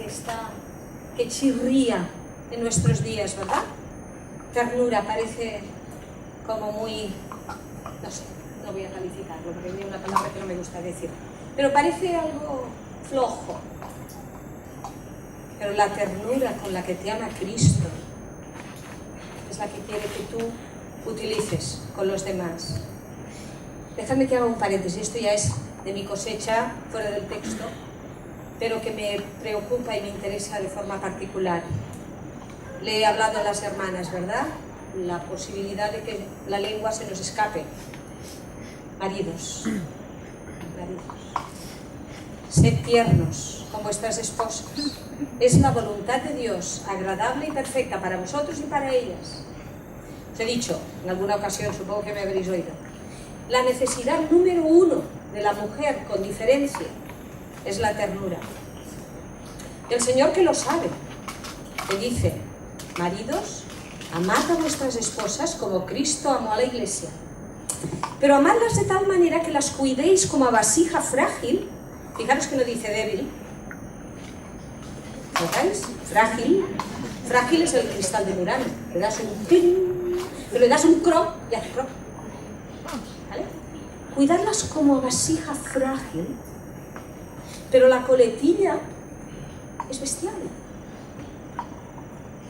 que chirría en nuestros días, ¿verdad? Ternura parece como muy, no sé, no voy a calificarlo porque es una palabra que no me gusta decir, pero parece algo flojo. Pero la ternura con la que te ama Cristo es la que quiere que tú utilices con los demás. Dejadme que haga un paréntesis, esto ya es de mi cosecha, fuera del texto, pero que me preocupa y me interesa de forma particular. Le he hablado a las hermanas, ¿verdad? La posibilidad de que la lengua se nos escape. Maridos, sed tiernos con vuestras esposas. Es la voluntad de Dios, agradable y perfecta para vosotros y para ellas. Os he dicho, en alguna ocasión, supongo que me habréis oído, la necesidad número 1 de la mujer, con diferencia, es la ternura. El Señor, que lo sabe, te dice, maridos, amad a vuestras esposas como Cristo amó a la Iglesia. Pero amadlas de tal manera que las cuidéis como a vasija frágil. Fijaros que no dice débil. ¿Notáis? Frágil. Frágil es el cristal de Murano. Le das un pin, le das un croc y hace croc. ¿Vale? Cuidarlas como a vasija frágil. Pero la coletilla es bestial.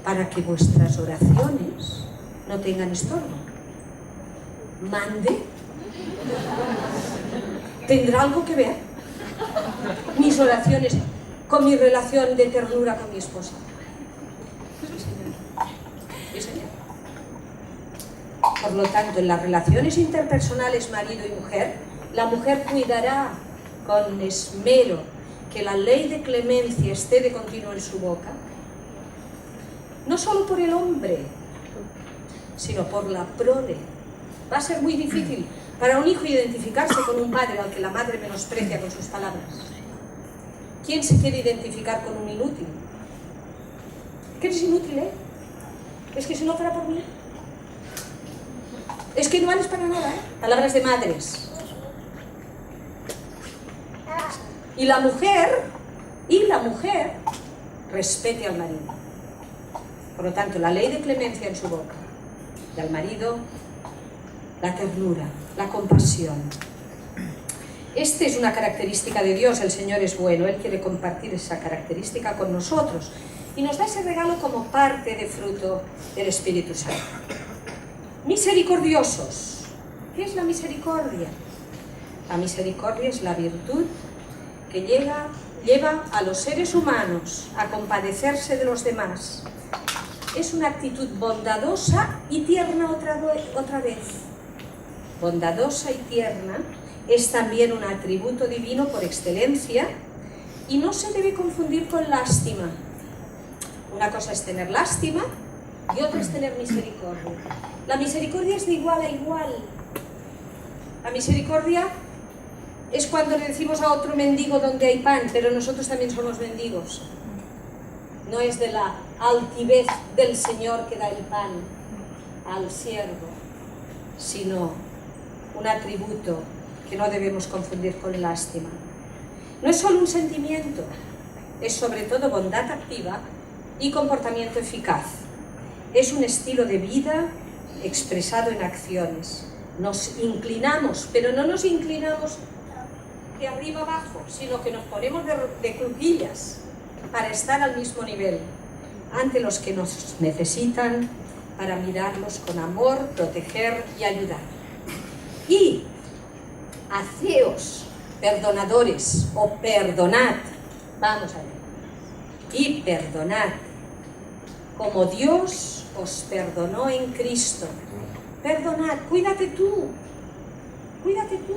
Para que vuestras oraciones no tengan estorbo. Mande. ¿Tendrá algo que ver mis oraciones con mi relación de ternura con mi esposa? Sí, señor. Sí, señor. Por lo tanto, en las relaciones interpersonales marido y mujer, la mujer cuidará con esmero que la ley de clemencia esté de continuo en su boca, no solo por el hombre, sino por la prole. Va a ser muy difícil para un hijo identificarse con un padre al que la madre menosprecia con sus palabras. ¿Quién se quiere identificar con un inútil? ¿Que eres inútil, eh? Es que si no fuera por mí, es que no vales para nada, ¿eh? Palabras de madres. Y la mujer respete al marido. Por lo tanto, la ley de clemencia en su boca. Y al marido, la ternura, la compasión. Esta es una característica de Dios. El Señor es bueno. Él quiere compartir esa característica con nosotros. Y nos da ese regalo como parte de fruto del Espíritu Santo. Misericordiosos. ¿Qué es la misericordia? La misericordia es la virtud que lleva a los seres humanos a compadecerse de los demás. Es una actitud bondadosa y tierna otra vez. Bondadosa y tierna es también un atributo divino por excelencia y no se debe confundir con lástima. Una cosa es tener lástima y otra es tener misericordia. La misericordia es de igual a igual. La misericordia es cuando le decimos a otro mendigo donde hay pan, pero nosotros también somos mendigos. No es de la altivez del Señor que da el pan al siervo, sino un atributo que no debemos confundir con lástima. No es solo un sentimiento, es sobre todo bondad activa y comportamiento eficaz. es un estilo de vida expresado en acciones. Nos inclinamos, pero no nos inclinamos de arriba abajo, sino que nos ponemos de crujías para estar al mismo nivel ante los que nos necesitan, para mirarlos con amor, proteger y ayudar. Y haceos perdonadores o perdonad, vamos a ver, y perdonad como Dios os perdonó en Cristo. Perdonad, cuídate tú, cuídate tú.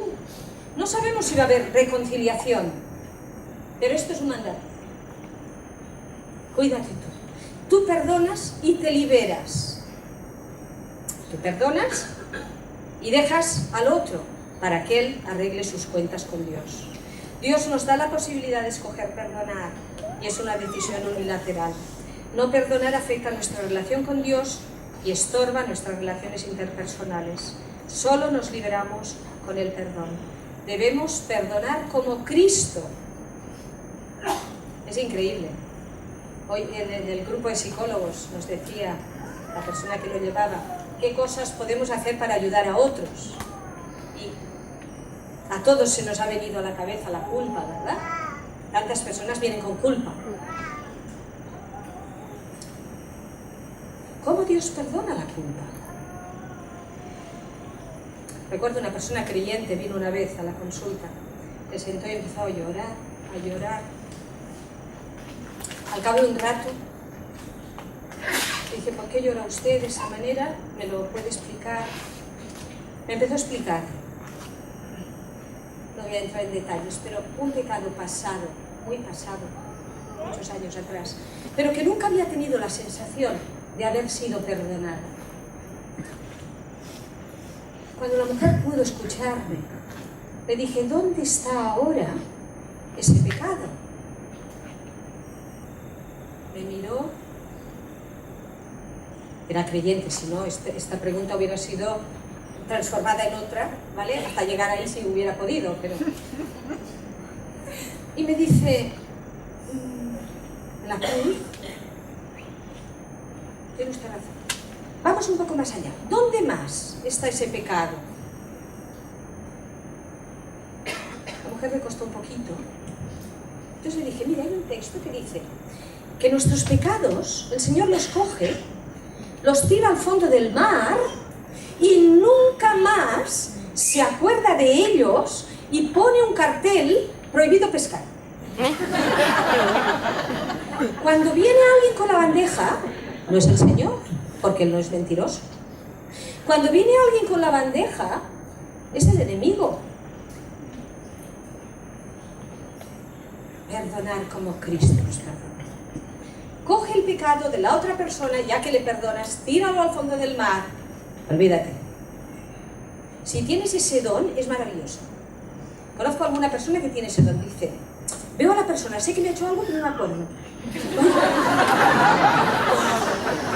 No sabemos si va a haber reconciliación, pero esto es un mandato. Cuídate tú. Tú perdonas y te liberas. Tú perdonas y dejas al otro para que él arregle sus cuentas con Dios. Dios nos da la posibilidad de escoger perdonar y es una decisión unilateral. No perdonar afecta nuestra relación con Dios y estorba nuestras relaciones interpersonales. Solo nos liberamos con el perdón. Debemos perdonar como Cristo. Es increíble. Hoy en el grupo de psicólogos nos decía la persona que lo llevaba, qué cosas podemos hacer para ayudar a otros. Y a todos se nos ha venido a la cabeza la culpa, ¿verdad? Tantas personas vienen con culpa. ¿Cómo Dios perdona la culpa? Recuerdo una persona creyente, vino una vez a la consulta, se sentó y empezó a llorar, a llorar. Al cabo de un rato, dije, ¿por qué llora usted de esa manera? ¿Me lo puede explicar? Me empezó a explicar. No voy a entrar en detalles, pero un pecado pasado, muy pasado, muchos años atrás, pero que nunca había tenido la sensación de haber sido perdonada. Cuando la mujer pudo escucharme, le dije, ¿dónde está ahora ese pecado? Me miró, era creyente, si no, esta pregunta hubiera sido transformada en otra, ¿vale? Hasta llegar ahí si hubiera podido, pero... Y me dice, ¿la cruz? Tiene usted razón. Vamos un poco más allá. ¿Dónde más está ese pecado? La mujer le costó un poquito. Entonces le dije, mira, hay un texto que dice que nuestros pecados, el Señor los coge, los tira al fondo del mar y nunca más se acuerda de ellos y pone un cartel, prohibido pescar. Cuando viene alguien con la bandeja, no es el Señor, porque Él no es mentiroso. Cuando viene alguien con la bandeja, es el enemigo. Perdonar como Cristo nos perdona. Coge el pecado de la otra persona, ya que le perdonas, tíralo al fondo del mar. Olvídate. Si tienes ese don, es maravilloso. Conozco a alguna persona que tiene ese don, dice, veo a la persona, sé que me ha hecho algo, pero no me acuerdo.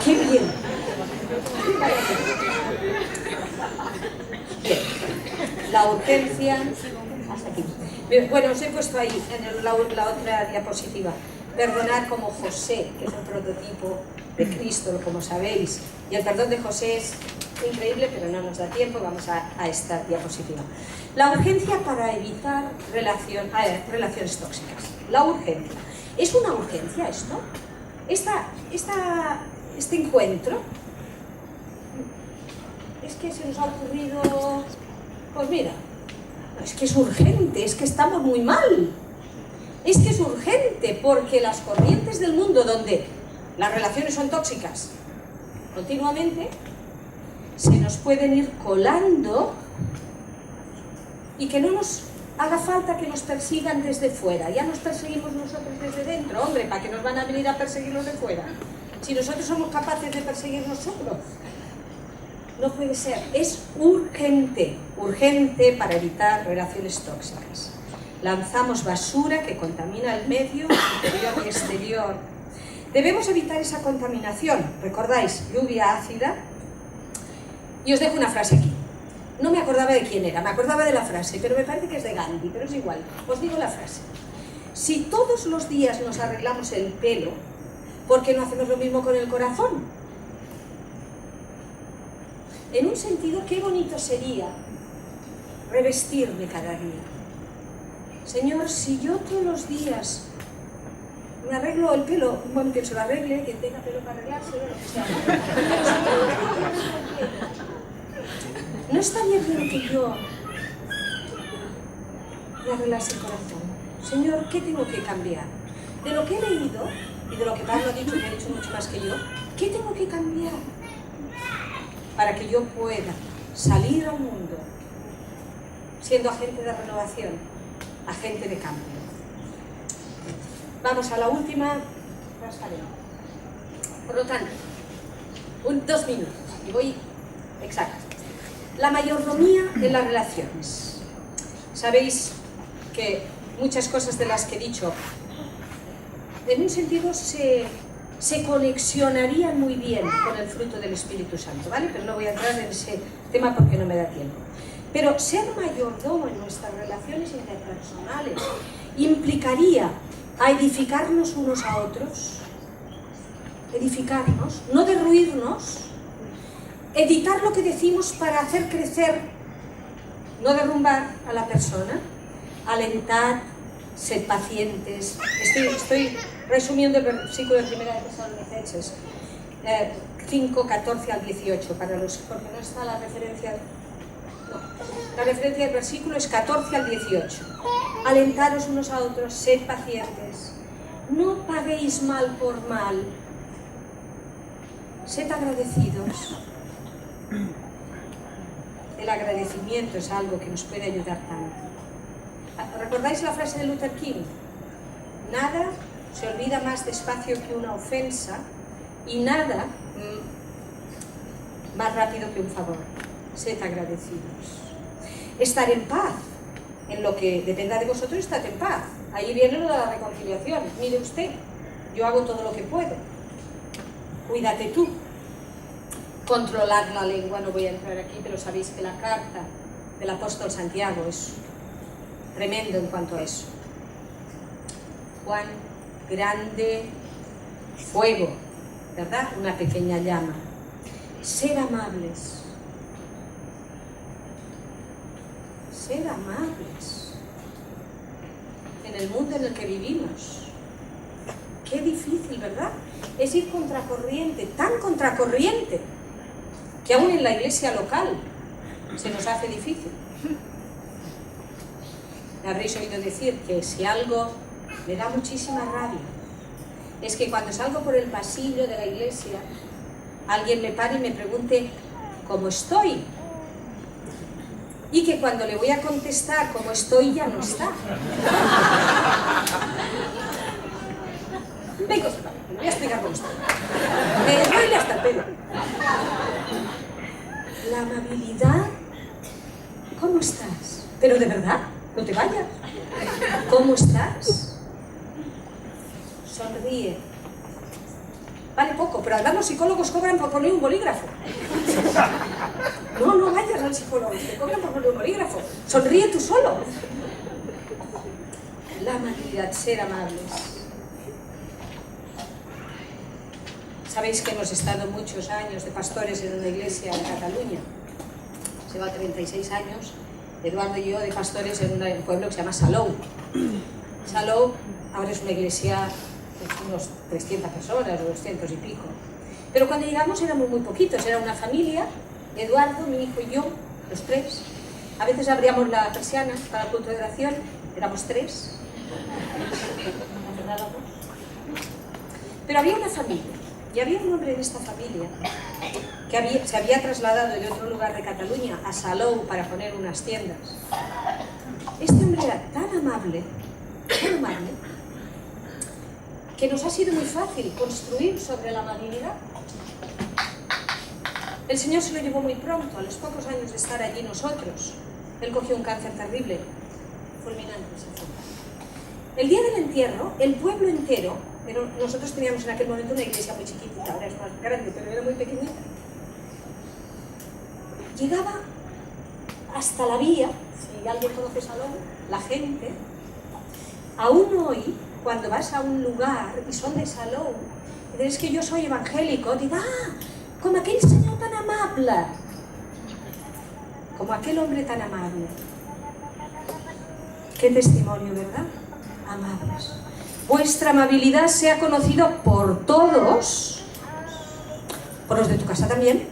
¡Qué bien! Bien. La urgencia, hasta aquí. Bueno, os he puesto ahí en la otra diapositiva. Perdonar como José, que es un prototipo de Cristo, como sabéis. Y el perdón de José es increíble, pero no nos da tiempo, vamos a esta diapositiva. La urgencia para evitar relaciones tóxicas. La urgencia. ¿Es una urgencia esto? Este encuentro, es que se nos ha ocurrido, pues mira, es que es urgente, es que estamos muy mal. Es que es urgente porque las corrientes del mundo donde las relaciones son tóxicas continuamente se nos pueden ir colando y que no nos haga falta que nos persigan desde fuera. Ya nos perseguimos nosotros desde dentro, hombre, ¿para qué nos van a venir a perseguirnos de fuera? Si nosotros somos capaces de perseguir nosotros. No puede ser, es urgente, urgente para evitar relaciones tóxicas. Lanzamos basura que contamina el medio interior y exterior. Debemos evitar esa contaminación. ¿Recordáis? Lluvia ácida. Y os dejo una frase aquí. No me acordaba de quién era, me acordaba de la frase, pero me parece que es de Gandhi, pero es igual. Os digo la frase. Si todos los días nos arreglamos el pelo, ¿por qué no hacemos lo mismo con el corazón? En un sentido, qué bonito sería revestirme cada día. Señor, si yo todos los días me arreglo el pelo, bueno, que se lo arregle, que tenga pelo para arreglárselo, lo que sea. Pero si todos los días me arreglo el pelo, ¿no estaría bien que yo me arreglase el corazón? Señor, ¿qué tengo que cambiar? De lo que he leído, y de lo que Pablo ha dicho, que ha dicho mucho más que yo, ¿qué tengo que cambiar para que yo pueda salir al mundo siendo agente de renovación, agente de cambio? Vamos a la última. Por lo tanto, 2 minutos, y voy exacto. La mayordomía en las relaciones. Sabéis que muchas cosas de las que he dicho, en un sentido se conexionarían muy bien con el fruto del Espíritu Santo, ¿vale? Pero no voy a entrar en ese tema porque no me da tiempo. Pero ser mayordomo en nuestras relaciones interpersonales implicaría a edificarnos unos a otros, edificarnos, no derruirnos, editar lo que decimos para hacer crecer, no derrumbar a la persona, alentar, ser pacientes. Estoy resumiendo el versículo de 1 de Tesalonicenses 5, 14 al 18, porque no está la referencia. No, la referencia del versículo es 14 al 18. Alentaros unos a otros, sed pacientes, no paguéis mal por mal, sed agradecidos. El agradecimiento es algo que nos puede ayudar tanto. ¿Recordáis la frase de Luther King? Nada se olvida más despacio que una ofensa y nada más rápido que un favor. Sed agradecidos. Estar en paz. En lo que dependa de vosotros, estad en paz. Ahí viene lo de la reconciliación. Mire usted, yo hago todo lo que puedo. Cuídate tú. Controlar la lengua, no voy a entrar aquí, pero sabéis que la carta del apóstol Santiago es tremendo en cuanto a eso. Juan, grande fuego, ¿verdad? Una pequeña llama. Ser amables. Ser amables en el mundo en el que vivimos. Qué difícil, ¿verdad? Es ir contracorriente, tan contracorriente, que aún en la iglesia local se nos hace difícil. Me habréis oído decir que si algo me da muchísima rabia, es que cuando salgo por el pasillo de la iglesia, alguien me pare y me pregunte cómo estoy. Y que cuando le voy a contestar cómo estoy, ya no está. Venga, me voy a explicar cómo estoy. Me duele hasta el pelo. La amabilidad. ¿Cómo estás? Pero de verdad, no te vayas. ¿Cómo estás? Sonríe. Vale poco, pero además los psicólogos cobran por poner un bolígrafo. No vayas al psicólogo, te cobran por poner un bolígrafo. Sonríe tú solo. La amabilidad, ser amables. Sabéis que hemos estado muchos años de pastores en una iglesia en Cataluña. Lleva 36 años, Eduardo y yo, de pastores en un pueblo que se llama Salou. Salou ahora es una iglesia de unos 300 personas o 200 y pico. Pero cuando llegamos éramos muy poquitos, era una familia, Eduardo, mi hijo y yo, los tres. A veces abríamos la persiana para el culto de oración, éramos 3. Pero había una familia, y había un hombre en esta familia que se había trasladado de otro lugar de Cataluña a Salou para poner unas tiendas. Este hombre era tan amable, que nos ha sido muy fácil construir sobre la amabilidad. El Señor se lo llevó muy pronto, a los pocos años de estar allí nosotros. Él cogió un cáncer terrible, fulminante. El día del entierro, el pueblo entero, pero nosotros teníamos en aquel momento una iglesia muy chiquitita, ahora es más grande, pero era muy pequeñita. Llegaba hasta la vía, si alguien conoce Salou, la gente, aún hoy, cuando vas a un lugar y son de Salou, y dices que yo soy evangélico, digo, como aquell senyor tan amable. como aquel hombre tan amable. Qué testimonio, ¿verdad? Amados. Vuestra amabilidad sea conocida por todos, por los de tu casa también.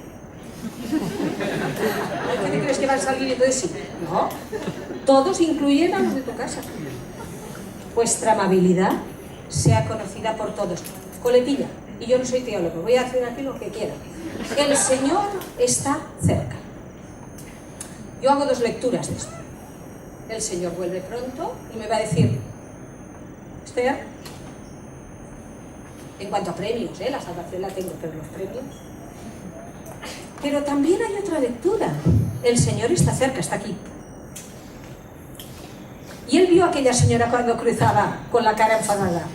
¿Qué te crees que van a salir y entonces sí? No, todos incluyen a los de tu casa. Vuestra amabilidad sea conocida por todos. Coletilla, y yo no soy teólogo, voy a hacer aquí lo que quiera. El Señor está cerca. Yo hago 2 lecturas de esto. El Señor vuelve pronto y me va a decir, Esther, en cuanto a premios, la salvación la tengo, pero los premios. Pero también hay otra lectura. El Señor está cerca, está aquí. Y él vio a aquella señora cuando cruzaba con la cara enfadada.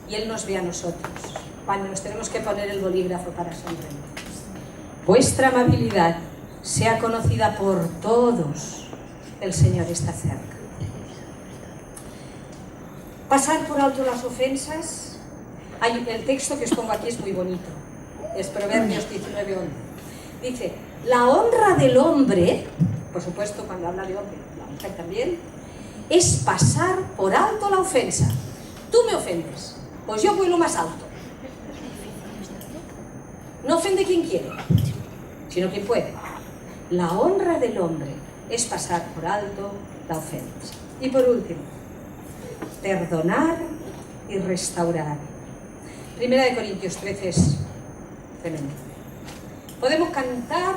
Y él nos ve a nosotros, cuando nos tenemos que poner el bolígrafo para sonreír. Vuestra amabilidad sea conocida por todos. El Señor está cerca. Pasar por alto las ofensas. El texto que os pongo aquí es muy bonito. Es Proverbios 19:11. Dice, la honra del hombre, por supuesto cuando habla de hombre, la mujer también, es pasar por alto la ofensa. Tú me ofendes, pues yo voy lo más alto. No ofende quien quiere, sino quien puede. La honra del hombre es pasar por alto la ofensa. Y por último, perdonar y restaurar. 1 Corintios 13 es tremendo. Podemos cantar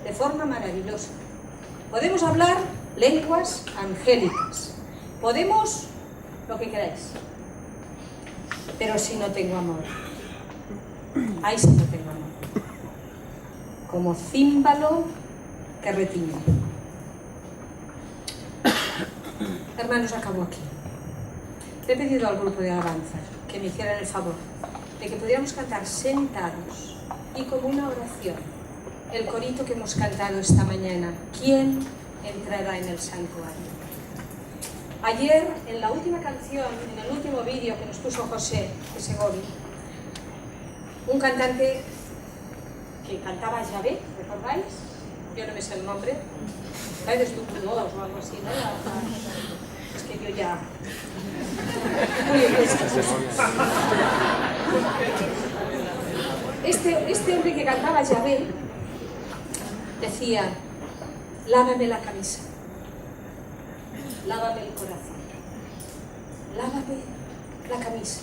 de forma maravillosa. Podemos hablar lenguas angélicas. Podemos lo que queráis. Pero si no tengo amor, ay, si no tengo amor. Como címbalo que retiñe. Hermanos, acabo aquí. Le he pedido al grupo de alabanza que me hicieran el favor de que pudiéramos cantar sentados y como una oración el corito que hemos cantado esta mañana. ¿Quién entrará en el santuario? Ayer, en la última canción, en el último vídeo que nos puso José de Segovia, un cantante que cantaba Yahvé, ¿recordáis? Yo no me sé el nombre. ¿Sabes? O algo así, ¿no? Es que yo ya... Este hombre que cantaba Yahvé decía, lávame la camisa, lávame el corazón, lávame la camisa,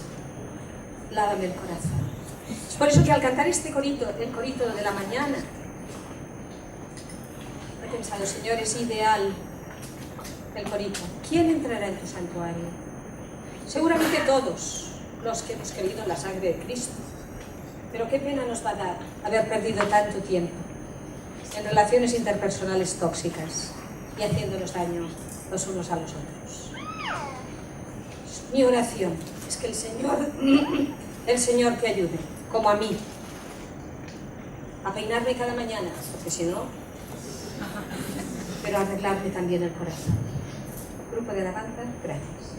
lávame el corazón. Es por eso que al cantar este corito, el corito de la mañana, he pensado, Señor, es ideal el corito. ¿Quién entrará en tu santuario? Seguramente todos los que hemos creído en la sangre de Cristo. Pero qué pena nos va a dar haber perdido tanto tiempo en relaciones interpersonales tóxicas y haciéndonos daño los unos a los otros. Mi oración es que el Señor te ayude, como a mí, a peinarme cada mañana, porque si no, pero a arreglarme también el corazón. Grupo de alabanza, gracias.